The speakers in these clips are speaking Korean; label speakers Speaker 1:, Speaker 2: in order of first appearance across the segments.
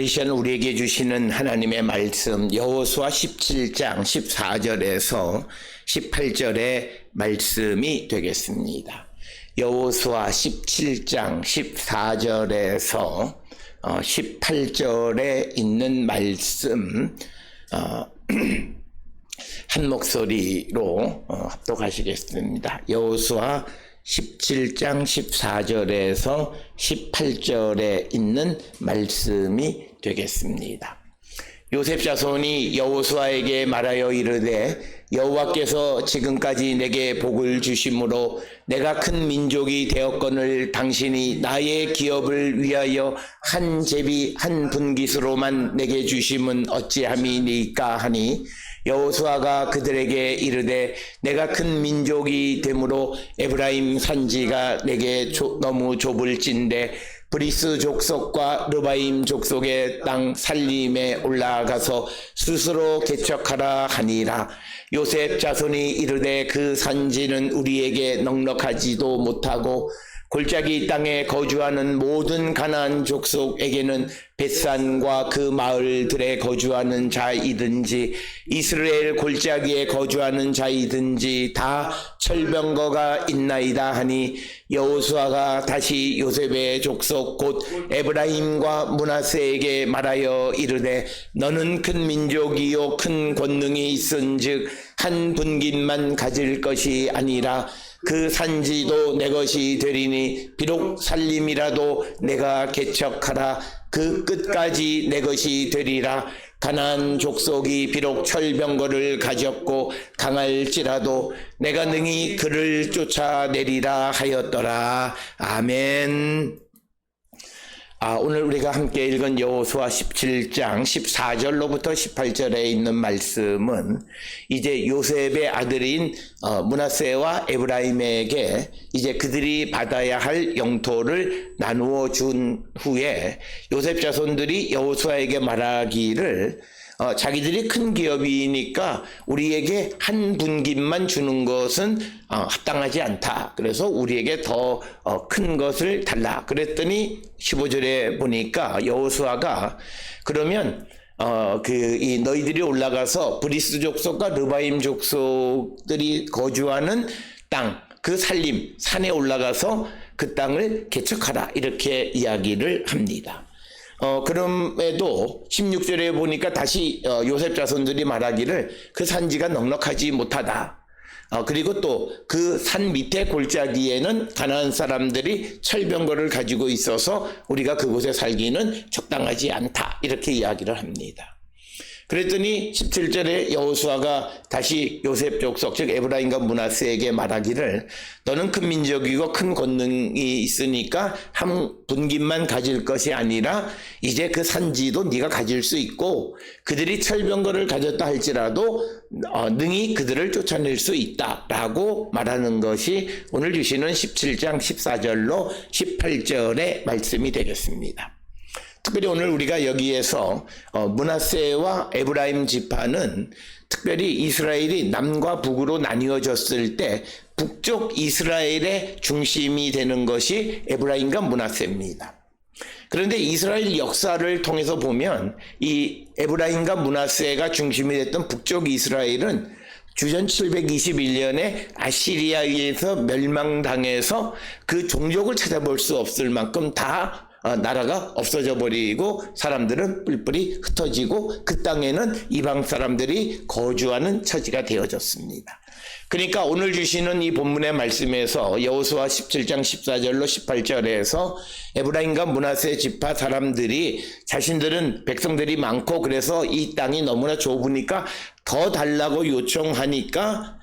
Speaker 1: 이 시간 우리에게 주시는 하나님의 말씀 여호수아 17장 14절에서 18절의 말씀이 되겠습니다. 여호수아 17장 14절에서 18절에 있는 말씀 한 목소리로 합독하시겠습니다. 여호수아 17장 14절에서 18절에 있는 말씀이 되겠습니다. 요셉 자손이 여호수아에게 말하여 이르되 여호와께서 지금까지 내게 복을 주심으로 내가 큰 민족이 되었거늘 당신이 나의 기업을 위하여 한 제비 한 분깃으로만 내게 주심은 어찌함이니까 하니 여호수아가 그들에게 이르되 내가 큰 민족이 되므로 에브라임 산지가 내게 너무 좁을진대 브리스 족속과 르바임 족속의 땅 살림에 올라가서 스스로 개척하라 하니라. 요셉 자손이 이르되 그 산지는 우리에게 넉넉하지도 못하고 골짜기 땅에 거주하는 모든 가나안 족속에게는 벳산과 그 마을들에 거주하는 자이든지 이스라엘 골짜기에 거주하는 자이든지 다 철병거가 있나이다 하니 여호수아가 다시 요셉의 족속 곧 에브라임과 므낫세에게 말하여 이르되 너는 큰 민족이요 큰 권능이 있은즉 한 분깃만 가질 것이 아니라 그 산지도 내 것이 되리니 비록 살림이라도 내가 개척하라 그 끝까지 내 것이 되리라. 가나안 족속이 비록 철병거를 가졌고 강할지라도 내가 능히 그를 쫓아내리라 하였더라. 아멘. 오늘 우리가 함께 읽은 여호수아 17장 14절로부터 18절에 있는 말씀은 이제 요셉의 아들인 므낫세와 에브라임에게 이제 그들이 받아야 할 영토를 나누어 준 후에 요셉 자손들이 여호수아에게 말하기를 자기들이 큰 기업이니까 우리에게 한 분깃만 주는 것은 합당하지 않다. 그래서 우리에게 더 큰 것을 달라. 그랬더니 15절에 보니까 여호수아가 그러면 이 너희들이 올라가서 브리스 족속과 르바임 족속들이 거주하는 땅, 그 살림, 산에 올라가서 그 땅을 개척하라. 이렇게 이야기를 합니다. 그럼에도 16절에 보니까 다시 요셉 자손들이 말하기를 그 산지가 넉넉하지 못하다. 그리고 또 그 산 밑에 골짜기에는 가나안 사람들이 철병거를 가지고 있어서 우리가 그곳에 살기는 적당하지 않다. 이렇게 이야기를 합니다. 그랬더니 17절에 여호수아가 다시 요셉 족속 즉 에브라임과 므낫세에게 말하기를 너는 큰 민족이고 큰 권능이 있으니까 한 분깃만 가질 것이 아니라 이제 그 산지도 네가 가질 수 있고 그들이 철병거를 가졌다 할지라도 능히 그들을 쫓아낼 수 있다라고 말하는 것이 오늘 주시는 17장 14절로 18절의 말씀이 되겠습니다. 특별히 오늘 우리가 여기에서 므낫세와 에브라임 지파는 특별히 이스라엘이 남과 북으로 나뉘어졌을 때 북쪽 이스라엘의 중심이 되는 것이 에브라임과 므낫세입니다. 그런데 이스라엘 역사를 통해서 보면 이 에브라임과 므낫세가 중심이 됐던 북쪽 이스라엘은 주전 721년에 아시리아에서 멸망당해서 그 종족을 찾아볼 수 없을 만큼 다 나라가 없어져 버리고 사람들은 뿔뿔이 흩어지고 그 땅에는 이방 사람들이 거주하는 처지가 되어졌습니다. 그러니까 오늘 주시는 이 본문의 말씀에서 여호수아 17장 14절로 18절에서 에브라임과 므낫세 지파 사람들이 자신들은 백성들이 많고 그래서 이 땅이 너무나 좁으니까 더 달라고 요청하니까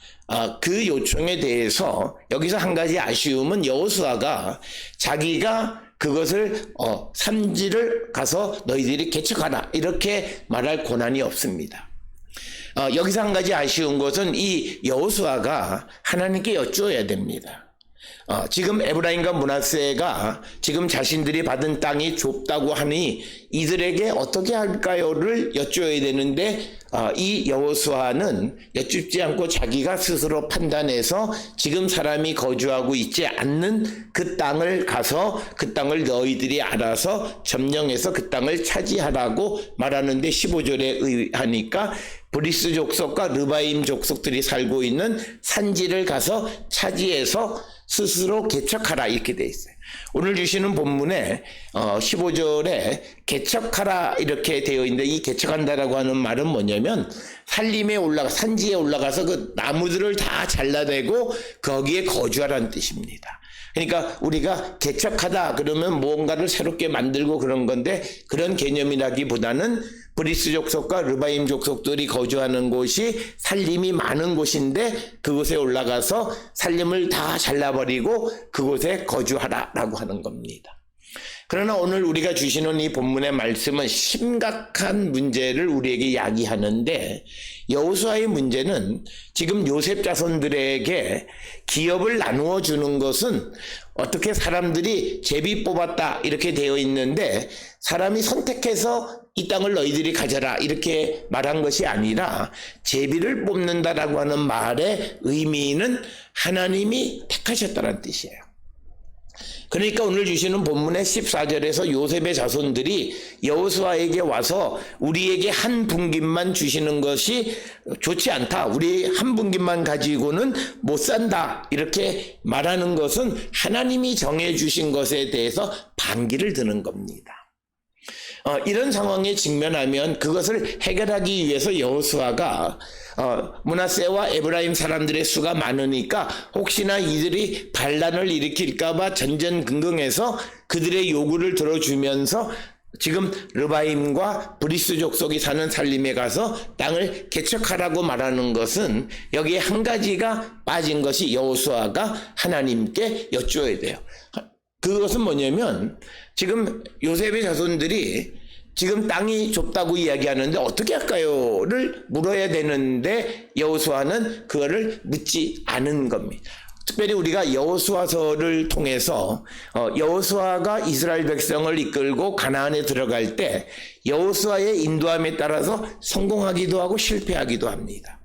Speaker 1: 그 요청에 대해서 여기서 한 가지 아쉬움은 여호수아가 자기가 그것을 산지를 가서 너희들이 개척하라 이렇게 말할 권한이 없습니다. 여기서 한 가지 아쉬운 것은 이 여호수아가 하나님께 여쭈어야 됩니다. 지금 에브라임과 므낫세가 지금 자신들이 받은 땅이 좁다고 하니 이들에게 어떻게 할까요를 여쭈어야 되는데 이 여호수아는 여쭙지 않고 자기가 스스로 판단해서 지금 사람이 거주하고 있지 않는 그 땅을 가서 그 땅을 너희들이 알아서 점령해서 그 땅을 차지하라고 말하는데 15절에 의하니까 브리스 족속과 르바임 족속들이 살고 있는 산지를 가서 차지해서 스스로 개척하라 이렇게 돼 있어요. 오늘 주시는 본문에 15절에 개척하라 이렇게 되어 있는데 이 개척한다라고 하는 말은 뭐냐면 산지에 올라가서 그 나무들을 다 잘라내고 거기에 거주하라는 뜻입니다. 그러니까 우리가 개척하다 그러면 무언가를 새롭게 만들고 그런 건데 그런 개념이라기보다는 브리스 족속과 르바임 족속들이 거주하는 곳이 산림이 많은 곳인데 그곳에 올라가서 산림을 다 잘라버리고 그곳에 거주하라라고 하는 겁니다. 그러나 오늘 우리가 주시는 이 본문의 말씀은 심각한 문제를 우리에게 이야기하는데 여호수아의 문제는 지금 요셉 자손들에게 기업을 나누어 주는 것은 어떻게 사람들이 제비 뽑았다 이렇게 되어 있는데 사람이 선택해서 이 땅을 너희들이 가져라 이렇게 말한 것이 아니라 제비를 뽑는다라고 하는 말의 의미는 하나님이 택하셨다는 뜻이에요. 그러니까 오늘 주시는 본문의 14절에서 요셉의 자손들이 여호수아에게 와서 우리에게 한 분깃만 주시는 것이 좋지 않다. 우리 한 분깃만 가지고는 못 산다. 이렇게 말하는 것은 하나님이 정해 주신 것에 대해서 반기를 드는 겁니다. 이런 상황에 직면하면 그것을 해결하기 위해서 여호수아가 므낫세와 에브라임 사람들의 수가 많으니까 혹시나 이들이 반란을 일으킬까봐 전전긍긍해서 그들의 요구를 들어주면서 지금 르바임과 브리스 족속이 사는 산림에 가서 땅을 개척하라고 말하는 것은 여기에 한 가지가 빠진 것이 여호수아가 하나님께 여쭈어야 돼요. 그것은 뭐냐면 지금 요셉의 자손들이 지금 땅이 좁다고 이야기하는데 어떻게 할까요?를 물어야 되는데 여호수아는 그거를 묻지 않은 겁니다. 특별히 우리가 여호수아서를 통해서 여호수아가 이스라엘 백성을 이끌고 가나안에 들어갈 때 여호수아의 인도함에 따라서 성공하기도 하고 실패하기도 합니다.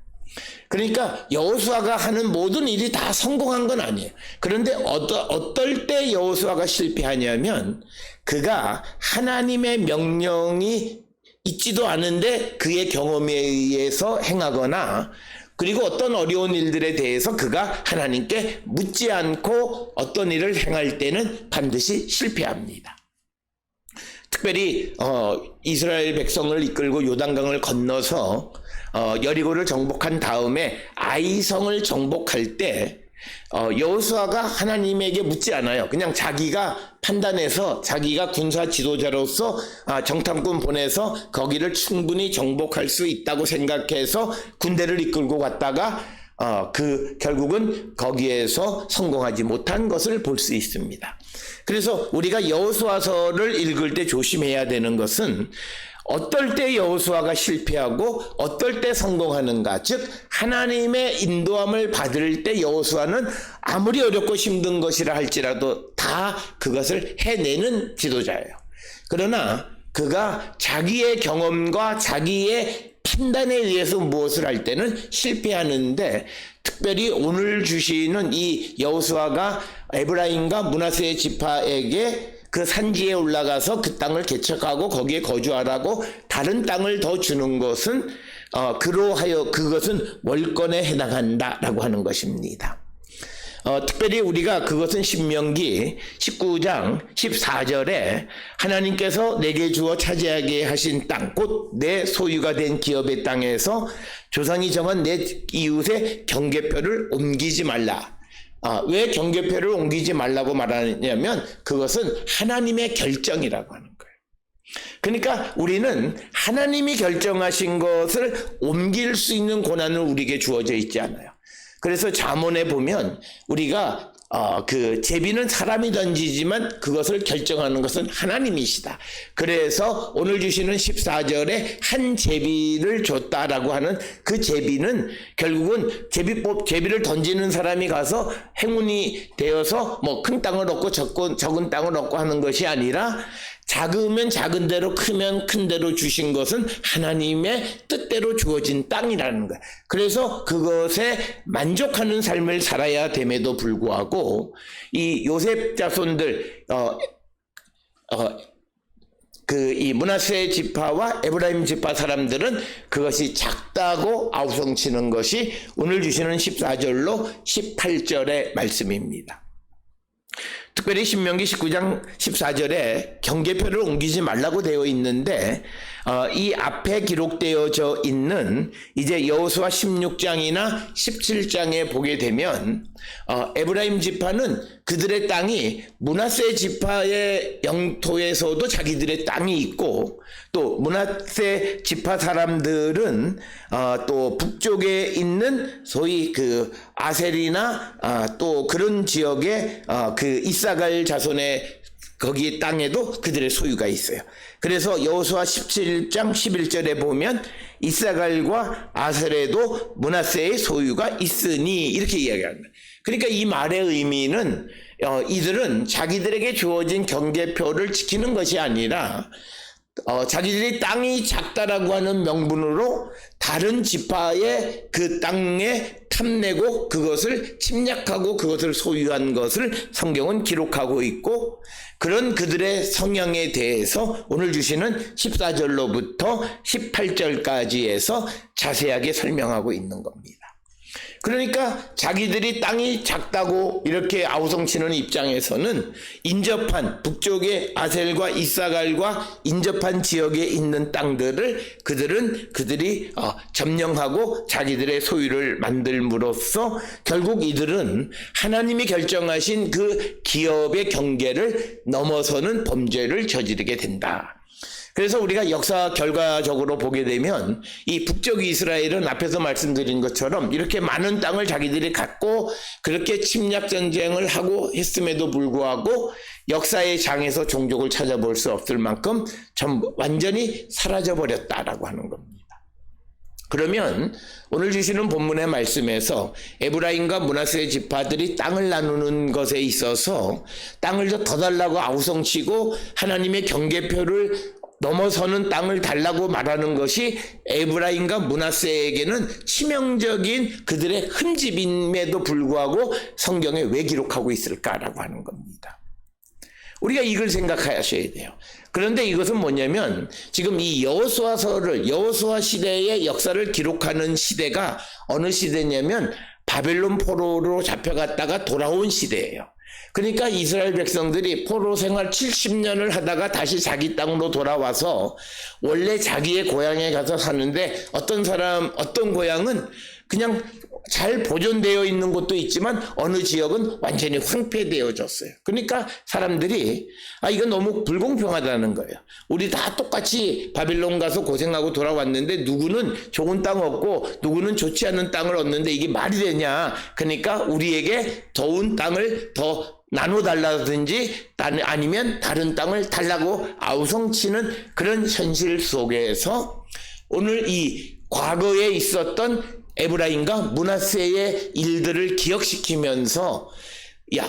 Speaker 1: 그러니까 여호수아가 하는 모든 일이 다 성공한 건 아니에요. 그런데 어떨 때 여호수아가 실패하냐면 그가 하나님의 명령이 있지도 않은데 그의 경험에 의해서 행하거나 그리고 어떤 어려운 일들에 대해서 그가 하나님께 묻지 않고 어떤 일을 행할 때는 반드시 실패합니다. 특별히 이스라엘 백성을 이끌고 요단강을 건너서 여리고를 정복한 다음에 아이성을 정복할 때 여호수아가 하나님에게 묻지 않아요. 그냥 자기가 판단해서 자기가 군사 지도자로서 정탐꾼 보내서 거기를 충분히 정복할 수 있다고 생각해서 군대를 이끌고 갔다가 결국은 거기에서 성공하지 못한 것을 볼 수 있습니다. 그래서 우리가 여호수아서를 읽을 때 조심해야 되는 것은 어떨 때 여호수아가 실패하고 어떨 때 성공하는가, 즉 하나님의 인도함을 받을 때 여호수아는 아무리 어렵고 힘든 것이라 할지라도 다 그것을 해내는 지도자예요. 그러나 그가 자기의 경험과 자기의 판단에 의해서 무엇을 할 때는 실패하는데, 특별히 오늘 주시는 이 여호수아가 에브라임과 므낫세 지파에게 그 산지에 올라가서 그 땅을 개척하고 거기에 거주하라고 다른 땅을 더 주는 것은 그로하여 그것은 월권에 해당한다라고 하는 것입니다. 특별히 우리가 그것은 신명기 19장 14절에 하나님께서 내게 주어 차지하게 하신 땅, 곧 내 소유가 된 기업의 땅에서 조상이 정한 내 이웃의 경계표를 옮기지 말라. 왜 경계표를 옮기지 말라고 말하냐면 그것은 하나님의 결정이라고 하는 거예요. 그러니까 우리는 하나님이 결정하신 것을 옮길 수 있는 권한은 우리에게 주어져 있지 않아요. 그래서 잠언에 보면 우리가 그 제비는 사람이 던지지만 그것을 결정하는 것은 하나님이시다. 그래서 오늘 주시는 14절에 한 제비를 줬다라고 하는 그 제비는 결국은 제비를 던지는 사람이 가서 행운이 되어서 뭐 큰 땅을 얻고 적은 땅을 얻고 하는 것이 아니라 작으면 작은 대로 크면 큰 대로 주신 것은 하나님의 뜻대로 주어진 땅이라는 거예요. 그래서 그것에 만족하는 삶을 살아야 됨에도 불구하고 이 요셉 자손들 이 므낫세 지파와 에브라임 지파 사람들은 그것이 작다고 아우성치는 것이 오늘 주시는 14절로 18절의 말씀입니다. 특별히 신명기 19장 14절에 경계표를 옮기지 말라고 되어 있는데 이 앞에 기록되어져 있는 이제 여호수아 16장이나 17장에 보게 되면 에브라임 지파는 그들의 땅이 므낫세 지파의 영토에서도 자기들의 땅이 있고 또 므낫세 지파 사람들은 또 북쪽에 있는 소위 그 아셀이나 또 그런 지역에 그 이사갈 자손의 거기 땅에도 그들의 소유가 있어요. 그래서 여호수아 17장 11절에 보면 이사갈과 아셀에도 므낫세의 소유가 있으니 이렇게 이야기합니다. 그러니까 이 말의 의미는 이들은 자기들에게 주어진 경계표를 지키는 것이 아니라 자기들이 땅이 작다라고 하는 명분으로 다른 지파의 그 땅에 탐내고 그것을 침략하고 그것을 소유한 것을 성경은 기록하고 있고 그런 그들의 성향에 대해서 오늘 주시는 14절로부터 18절까지에서 자세하게 설명하고 있는 겁니다. 그러니까 자기들이 땅이 작다고 이렇게 아우성치는 입장에서는 인접한 북쪽의 아셀과 이사갈과 인접한 지역에 있는 땅들을 그들이 점령하고 자기들의 소유를 만들므로써 결국 이들은 하나님이 결정하신 그 기업의 경계를 넘어서는 범죄를 저지르게 된다. 그래서 우리가 역사 결과적으로 보게 되면 이 북쪽 이스라엘은 앞에서 말씀드린 것처럼 이렇게 많은 땅을 자기들이 갖고 그렇게 침략 전쟁을 하고 했음에도 불구하고 역사의 장에서 종족을 찾아볼 수 없을 만큼 완전히 사라져 버렸다라고 하는 겁니다. 그러면 오늘 주시는 본문의 말씀에서 에브라임과 므낫세 지파들이 땅을 나누는 것에 있어서 땅을 더 달라고 아우성치고 하나님의 경계표를 넘어서는 땅을 달라고 말하는 것이 에브라임과 므낫세에게는 치명적인 그들의 흠집임에도 불구하고 성경에 왜 기록하고 있을까라고 하는 겁니다. 우리가 이걸 생각하셔야 돼요. 그런데 이것은 뭐냐면 지금 이 여호수아서를 여호수아 시대의 역사를 기록하는 시대가 어느 시대냐면 바벨론 포로로 잡혀갔다가 돌아온 시대예요. 그러니까 이스라엘 백성들이 포로 생활 70년을 하다가 다시 자기 땅으로 돌아와서 원래 자기의 고향에 가서 사는데 어떤 고향은 그냥 잘 보존되어 있는 곳도 있지만 어느 지역은 완전히 황폐되어졌어요. 그러니까 사람들이 이건 너무 불공평하다는 거예요. 우리 다 똑같이 바빌론 가서 고생하고 돌아왔는데 누구는 좋은 땅 얻고 누구는 좋지 않은 땅을 얻는데 이게 말이 되냐. 그러니까 우리에게 좋은 땅을 더 나눠달라든지 아니면 다른 땅을 달라고 아우성치는 그런 현실 속에서 오늘 이 과거에 있었던 에브라임과 므낫세의 일들을 기억시키면서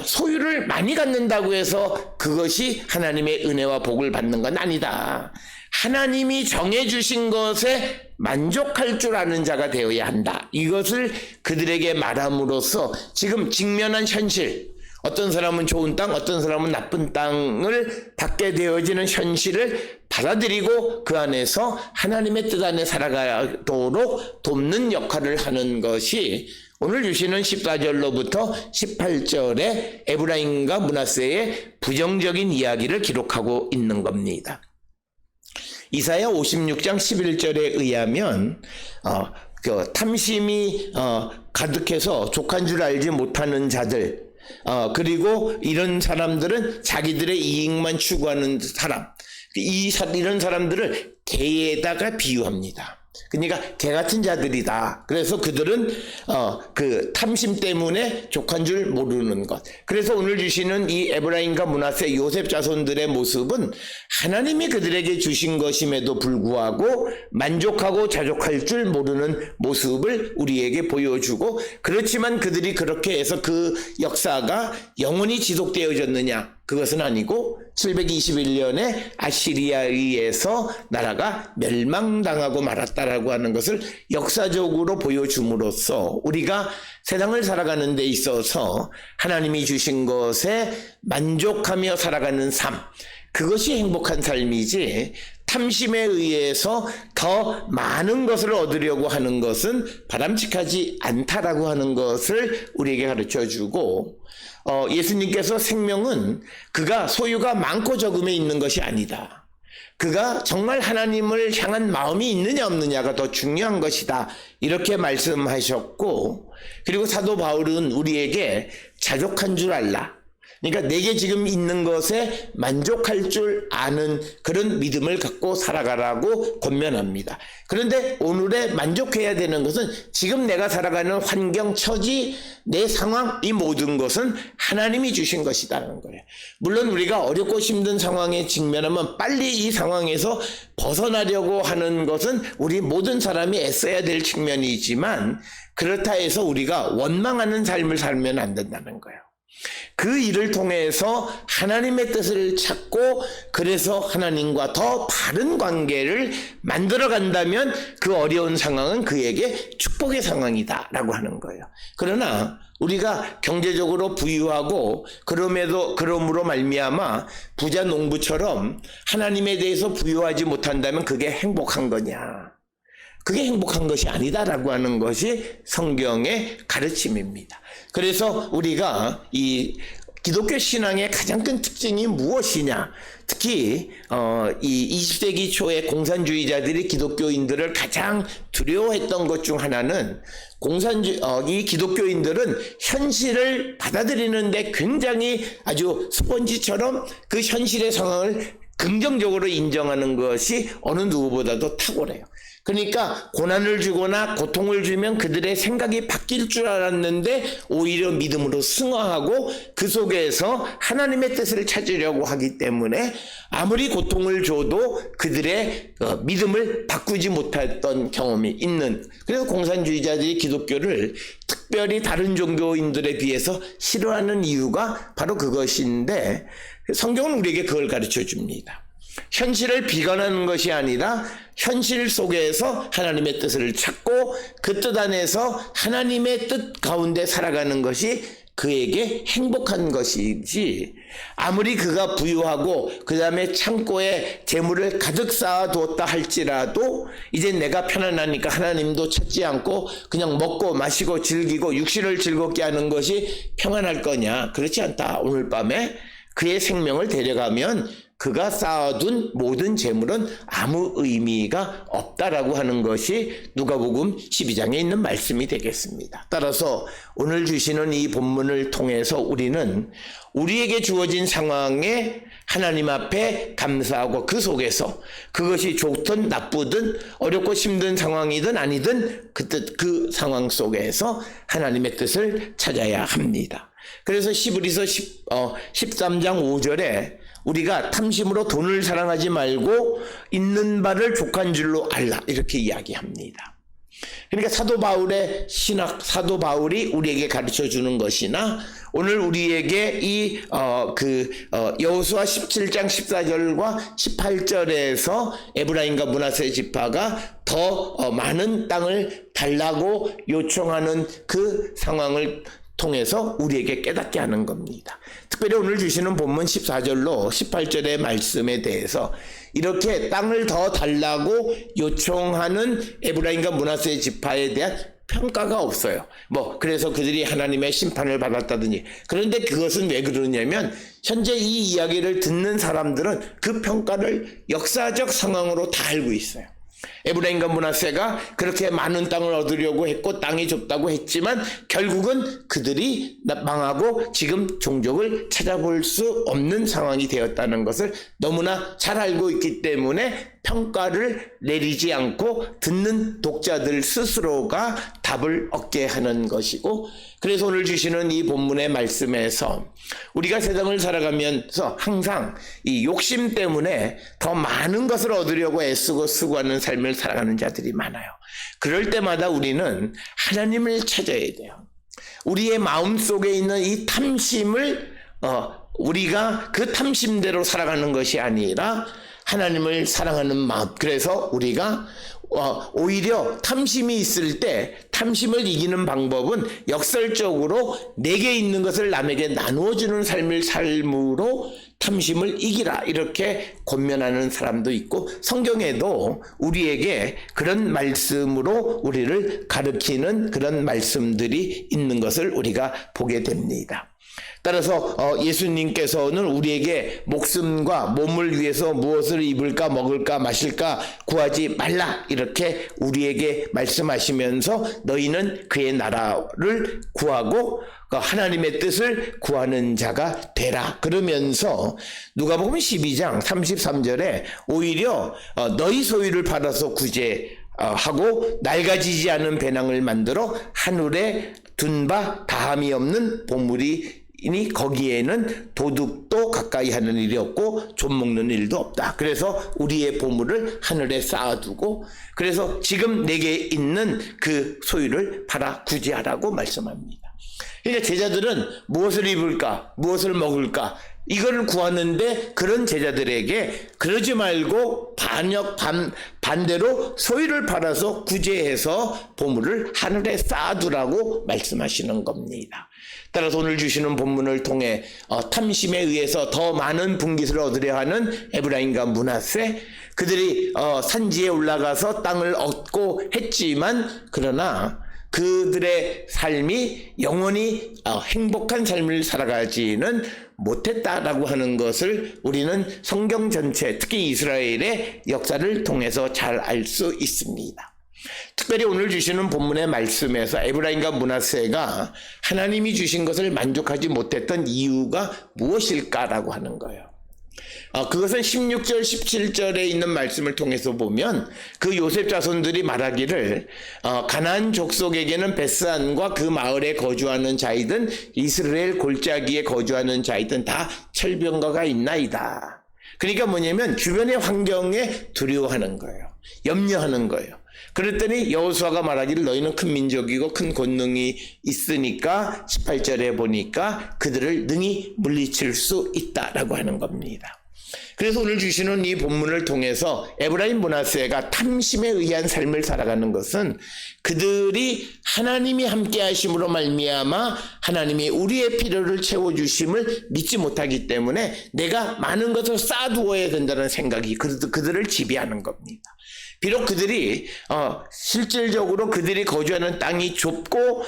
Speaker 1: 소유를 많이 갖는다고 해서 그것이 하나님의 은혜와 복을 받는 건 아니다. 하나님이 정해주신 것에 만족할 줄 아는 자가 되어야 한다. 이것을 그들에게 말함으로써 지금 직면한 현실, 어떤 사람은 좋은 땅, 어떤 사람은 나쁜 땅을 받게 되어지는 현실을 받아들이고 그 안에서 하나님의 뜻 안에 살아가도록 돕는 역할을 하는 것이 오늘 주시는 14절로부터 18절에 에브라임과 므낫세의 부정적인 이야기를 기록하고 있는 겁니다. 이사야 56장 11절에 의하면 탐심이 가득해서 족한 줄 알지 못하는 자들, 그리고 이런 사람들은 자기들의 이익만 추구하는 사람, 이런 사람들을 개에다가 비유합니다. 그러니까 개 같은 자들이다. 그래서 그들은 그 탐심 때문에 족한 줄 모르는 것. 그래서 오늘 주시는 이 에브라임과 므낫세 요셉 자손들의 모습은 하나님이 그들에게 주신 것임에도 불구하고 만족하고 자족할 줄 모르는 모습을 우리에게 보여주고, 그렇지만 그들이 그렇게 해서 그 역사가 영원히 지속되어졌느냐? 그것은 아니고 721년에 아시리아에 의해서 나라가 멸망당하고 말았다라고 하는 것을 역사적으로 보여줌으로써 우리가 세상을 살아가는 데 있어서 하나님이 주신 것에 만족하며 살아가는 삶, 그것이 행복한 삶이지 탐심에 의해서 더 많은 것을 얻으려고 하는 것은 바람직하지 않다라고 하는 것을 우리에게 가르쳐주고, 예수님께서 생명은 그가 소유가 많고 적음에 있는 것이 아니다. 그가 정말 하나님을 향한 마음이 있느냐 없느냐가 더 중요한 것이다. 이렇게 말씀하셨고, 그리고 사도 바울은 우리에게 자족한 줄 알라. 그러니까 내게 지금 있는 것에 만족할 줄 아는 그런 믿음을 갖고 살아가라고 권면합니다. 그런데 오늘에 만족해야 되는 것은 지금 내가 살아가는 환경, 처지, 내 상황, 이 모든 것은 하나님이 주신 것이라는 거예요. 물론 우리가 어렵고 힘든 상황에 직면하면 빨리 이 상황에서 벗어나려고 하는 것은 우리 모든 사람이 애써야 될 측면이지만, 그렇다 해서 우리가 원망하는 삶을 살면 안 된다는 거예요. 그 일을 통해서 하나님의 뜻을 찾고, 그래서 하나님과 더 바른 관계를 만들어 간다면 그 어려운 상황은 그에게 축복의 상황이다라고 하는 거예요. 그러나 우리가 경제적으로 부유하고 그러므로 말미암아 부자 농부처럼 하나님에 대해서 부유하지 못한다면 그게 행복한 거냐? 그게 행복한 것이 아니다라고 하는 것이 성경의 가르침입니다. 그래서 우리가 이 기독교 신앙의 가장 큰 특징이 무엇이냐? 특히 이 20세기 초에 공산주의자들이 기독교인들을 가장 두려워했던 것 중 하나는, 이 기독교인들은 현실을 받아들이는데 굉장히 아주 스펀지처럼 그 현실의 상황을 긍정적으로 인정하는 것이 어느 누구보다도 탁월해요. 그러니까 고난을 주거나 고통을 주면 그들의 생각이 바뀔 줄 알았는데 오히려 믿음으로 승화하고 그 속에서 하나님의 뜻을 찾으려고 하기 때문에 아무리 고통을 줘도 그들의 믿음을 바꾸지 못했던 경험이 있는, 그래서 공산주의자들이 기독교를 특별히 다른 종교인들에 비해서 싫어하는 이유가 바로 그것인데, 성경은 우리에게 그걸 가르쳐 줍니다. 현실을 비관하는 것이 아니라 현실 속에서 하나님의 뜻을 찾고 그 뜻 안에서 하나님의 뜻 가운데 살아가는 것이 그에게 행복한 것이지, 아무리 그가 부유하고 그 다음에 창고에 재물을 가득 쌓아두었다 할지라도 이제 내가 편안하니까 하나님도 찾지 않고 그냥 먹고 마시고 즐기고 육신을 즐겁게 하는 것이 평안할 거냐? 그렇지 않다. 오늘 밤에 그의 생명을 데려가면 그가 쌓아둔 모든 재물은 아무 의미가 없다라고 하는 것이 누가복음 12장에 있는 말씀이 되겠습니다. 따라서 오늘 주시는 이 본문을 통해서 우리는 우리에게 주어진 상황에 하나님 앞에 감사하고 그 속에서 그것이 좋든 나쁘든 어렵고 힘든 상황이든 아니든 그 상황 속에서 하나님의 뜻을 찾아야 합니다. 그래서 히브리서 13장 5절에 우리가 탐심으로 돈을 사랑하지 말고 있는 바를 족한 줄로 알라, 이렇게 이야기합니다. 그러니까 사도 바울의 신학, 사도 바울이 우리에게 가르쳐 주는 것이나 오늘 우리에게 이 여호수아 17장 14절과 18절에서 에브라임과 므낫세 지파가 더 많은 땅을 달라고 요청하는 그 상황을 통해서 우리에게 깨닫게 하는 겁니다. 특별히 오늘 주시는 본문 14절로 18절의 말씀에 대해서 이렇게 땅을 더 달라고 요청하는 에브라임과 므낫세 지파에 대한 평가가 없어요. 그래서 그들이 하나님의 심판을 받았다든지. 그런데 그것은 왜 그러냐면 현재 이 이야기를 듣는 사람들은 그 평가를 역사적 상황으로 다 알고 있어요. 에브라임과 므낫세가 그렇게 많은 땅을 얻으려고 했고 땅이 좁다고 했지만 결국은 그들이 망하고 지금 종족을 찾아볼 수 없는 상황이 되었다는 것을 너무나 잘 알고 있기 때문에 평가를 내리지 않고 듣는 독자들 스스로가 답을 얻게 하는 것이고, 그래서 오늘 주시는 이 본문의 말씀에서 우리가 세상을 살아가면서 항상 이 욕심 때문에 더 많은 것을 얻으려고 애쓰고 수고하는 삶을 살아가는 자들이 많아요. 그럴 때마다 우리는 하나님을 찾아야 돼요. 우리의 마음 속에 있는 이 탐심을 우리가 그 탐심대로 살아가는 것이 아니라 하나님을 사랑하는 마음. 그래서 우리가 오히려 탐심이 있을 때 탐심을 이기는 방법은 역설적으로 내게 있는 것을 남에게 나누어주는 삶으로 탐심을 이기라, 이렇게 권면하는 사람도 있고, 성경에도 우리에게 그런 말씀으로 우리를 가르치는 그런 말씀들이 있는 것을 우리가 보게 됩니다. 따라서 예수님께서는 우리에게 목숨과 몸을 위해서 무엇을 입을까 먹을까 마실까 구하지 말라, 이렇게 우리에게 말씀하시면서 너희는 그의 나라를 구하고 하나님의 뜻을 구하는 자가 되라, 그러면서 누가복음 12장 33절에 오히려 너희 소유를 팔아서 구제하고 낡아지지 않은 배낭을 만들어 하늘에 둔 바 다함이 없는 보물이 이니 거기에는 도둑도 가까이 하는 일이 없고 좀 먹는 일도 없다. 그래서 우리의 보물을 하늘에 쌓아두고, 그래서 지금 내게 있는 그 소유를 팔아 구제하라고 말씀합니다. 그러니까 제자들은 무엇을 입을까, 무엇을 먹을까, 이걸 구하는데 그런 제자들에게 그러지 말고 반대로 소유를 팔아서 구제해서 보물을 하늘에 쌓아두라고 말씀하시는 겁니다. 따라서 오늘 주시는 본문을 통해 탐심에 의해서 더 많은 분깃을 얻으려 하는 에브라임과 므낫세, 그들이 산지에 올라가서 땅을 얻고 했지만 그러나 그들의 삶이 영원히 행복한 삶을 살아가지는 못했다라고 하는 것을 우리는 성경 전체, 특히 이스라엘의 역사를 통해서 잘 알 수 있습니다. 특별히 오늘 주시는 본문의 말씀에서 에브라임과 므낫세가 하나님이 주신 것을 만족하지 못했던 이유가 무엇일까라고 하는 거예요. 그것은 16절 17절에 있는 말씀을 통해서 보면 그 요셉 자손들이 말하기를 가나안 족속에게는 베스안과 그 마을에 거주하는 자이든 이스라엘 골짜기에 거주하는 자이든 다 철병거가 있나이다. 그러니까 뭐냐면 주변의 환경에 두려워하는 거예요. 염려하는 거예요. 그랬더니 여호수아가 말하기를 너희는 큰 민족이고 큰 권능이 있으니까 18절에 보니까 그들을 능히 물리칠 수 있다라고 하는 겁니다. 그래서 오늘 주시는 이 본문을 통해서 에브라임 므낫세가 탐심에 의한 삶을 살아가는 것은 그들이 하나님이 함께 하심으로 말미암아 하나님이 우리의 필요를 채워주심을 믿지 못하기 때문에 내가 많은 것을 쌓아두어야 된다는 생각이 그들을 지배하는 겁니다. 비록 그들이 실질적으로 그들이 거주하는 땅이 좁고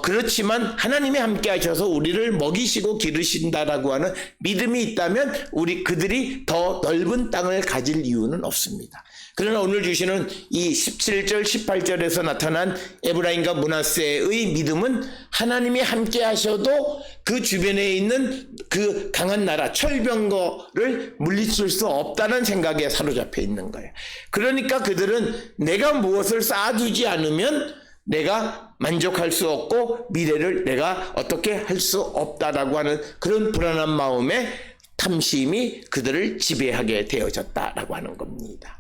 Speaker 1: 그렇지만 하나님이 함께 하셔서 우리를 먹이시고 기르신다라고 하는 믿음이 있다면 그들이 더 넓은 땅을 가질 이유는 없습니다. 그러나 오늘 주시는 이 17절 18절에서 나타난 에브라임과 므낫세의 믿음은 하나님이 함께 하셔도 그 주변에 있는 그 강한 나라 철병거를 물리칠 수 없다는 생각에 사로잡혀 있는 거예요. 그러니까 그들은 내가 무엇을 쌓아두지 않으면 내가 만족할 수 없고 미래를 내가 어떻게 할 수 없다라고 하는 그런 불안한 마음에 탐심이 그들을 지배하게 되어졌다라고 하는 겁니다.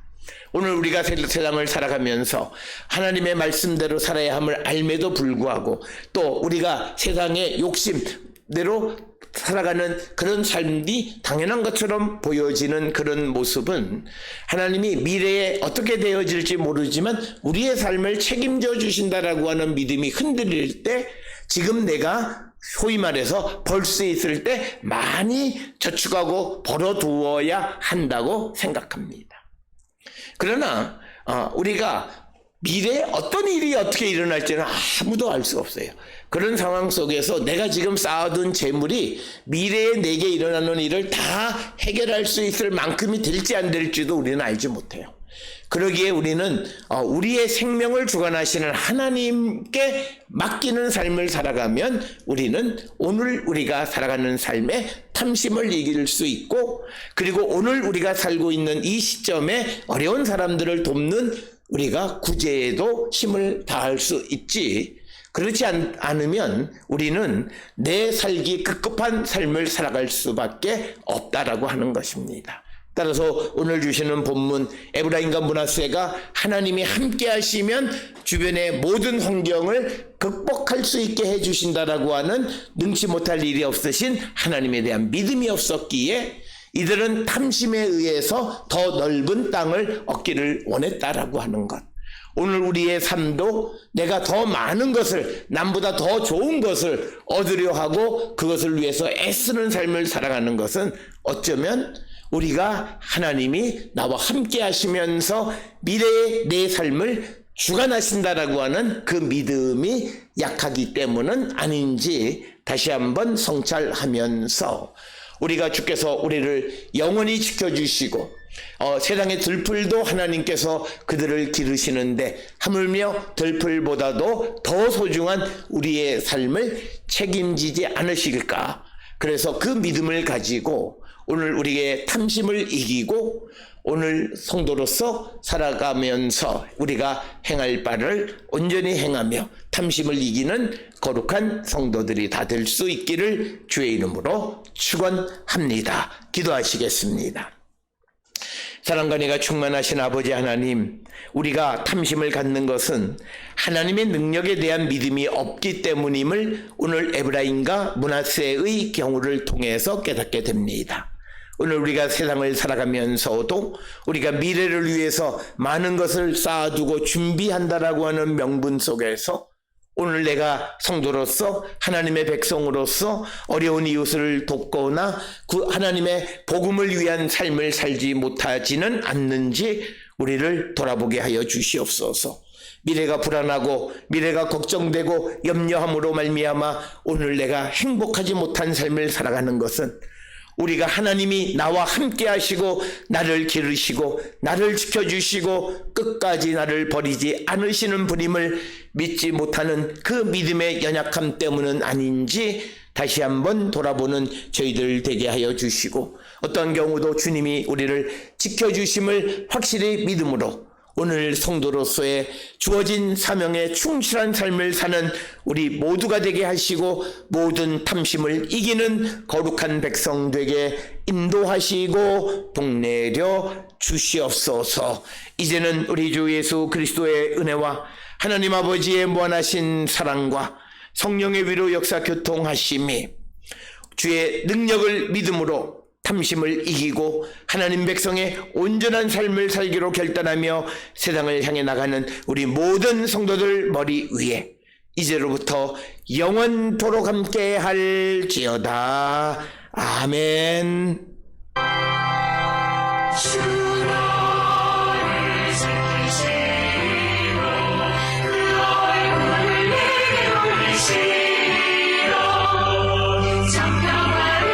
Speaker 1: 오늘 우리가 세상을 살아가면서 하나님의 말씀대로 살아야 함을 알매도 불구하고 또 우리가 세상의 욕심대로 살아가는 그런 삶이 당연한 것처럼 보여지는 그런 모습은 하나님이 미래에 어떻게 되어질지 모르지만 우리의 삶을 책임져 주신다라고 하는 믿음이 흔들릴 때 지금 내가 소위 말해서 벌 수 있을 때 많이 저축하고 벌어두어야 한다고 생각합니다. 그러나 우리가 미래에 어떤 일이 어떻게 일어날지는 아무도 알 수 없어요. 그런 상황 속에서 내가 지금 쌓아둔 재물이 미래에 내게 일어나는 일을 다 해결할 수 있을 만큼이 될지 안 될지도 우리는 알지 못해요. 그러기에 우리는 우리의 생명을 주관하시는 하나님께 맡기는 삶을 살아가면 우리는 오늘 우리가 살아가는 삶에 탐심을 이길 수 있고, 그리고 오늘 우리가 살고 있는 이 시점에 어려운 사람들을 돕는 우리가 구제에도 힘을 다할 수 있지. 그렇지 않으면 우리는 내 살기 급급한 삶을 살아갈 수밖에 없다라고 하는 것입니다. 따라서 오늘 주시는 본문 에브라임과 므낫세가 하나님이 함께 하시면 주변의 모든 환경을 극복할 수 있게 해주신다라고 하는 능치 못할 일이 없으신 하나님에 대한 믿음이 없었기에 이들은 탐심에 의해서 더 넓은 땅을 얻기를 원했다라고 하는 것. 오늘 우리의 삶도 내가 더 많은 것을, 남보다 더 좋은 것을 얻으려 하고 그것을 위해서 애쓰는 삶을 살아가는 것은 어쩌면 우리가 하나님이 나와 함께 하시면서 미래의 내 삶을 주관하신다라고 하는 그 믿음이 약하기 때문은 아닌지 다시 한번 성찰하면서, 우리가 주께서 우리를 영원히 지켜주시고 세상의 들풀도 하나님께서 그들을 기르시는데 하물며 들풀보다도 더 소중한 우리의 삶을 책임지지 않으실까. 그래서 그 믿음을 가지고 오늘 우리의 탐심을 이기고 오늘 성도로서 살아가면서 우리가 행할 바를 온전히 행하며 탐심을 이기는 거룩한 성도들이 다 될 수 있기를 주의 이름으로 축원합니다. 기도하시겠습니다. 사랑과 은혜가 충만하신 아버지 하나님, 우리가 탐심을 갖는 것은 하나님의 능력에 대한 믿음이 없기 때문임을 오늘 에브라임과 므낫세의 경우를 통해서 깨닫게 됩니다. 오늘 우리가 세상을 살아가면서도 우리가 미래를 위해서 많은 것을 쌓아두고 준비한다라고 하는 명분 속에서 오늘 내가 성도로서 하나님의 백성으로서 어려운 이웃을 돕거나 그 하나님의 복음을 위한 삶을 살지 못하지는 않는지 우리를 돌아보게 하여 주시옵소서. 미래가 불안하고 미래가 걱정되고 염려함으로 말미암아 오늘 내가 행복하지 못한 삶을 살아가는 것은 우리가 하나님이 나와 함께 하시고 나를 기르시고 나를 지켜주시고 끝까지 나를 버리지 않으시는 분임을 믿지 못하는 그 믿음의 연약함 때문은 아닌지 다시 한번 돌아보는 저희들 되게 하여 주시고, 어떤 경우도 주님이 우리를 지켜주심을 확실히 믿음으로 오늘 성도로서의 주어진 사명에 충실한 삶을 사는 우리 모두가 되게 하시고 모든 탐심을 이기는 거룩한 백성 되게 인도하시고 복내려 주시옵소서. 이제는 우리 주 예수 그리스도의 은혜와 하나님 아버지의 무한하신 사랑과 성령의 위로 역사 교통하심이 주의 능력을 믿음으로 탐심을 이기고 하나님 백성의 온전한 삶을 살기로 결단하며 세상을 향해 나가는 우리 모든 성도들 머리 위에 이제로부터 영원토록 함께 할지어다. 아멘.
Speaker 2: 정평화를